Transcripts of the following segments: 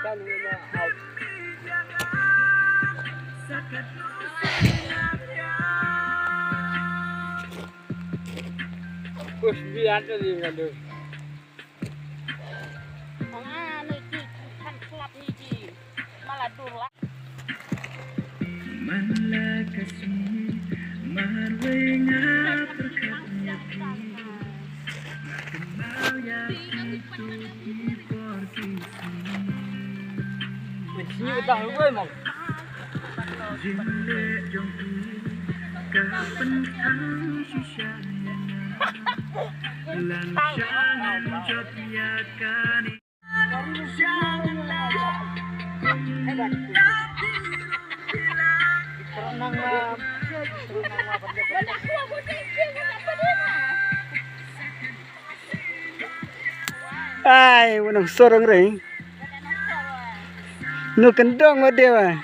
kan out. Kus biar tadi ngadu. Ini kita gue mau. Ai, unang sorong ring. Nu kendong wa dewa.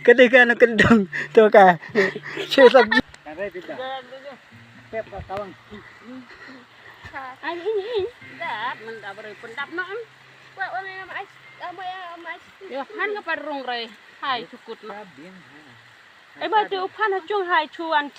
Kali kan kendong to ka. Sesab. Kare tidak. Pep kawang. Ai ini. Dap, men da beri pendap no am. Wa wa mai mai. Yo han ka parung re. Hai cukut. Ai ba tu phan ha chung hai chuan.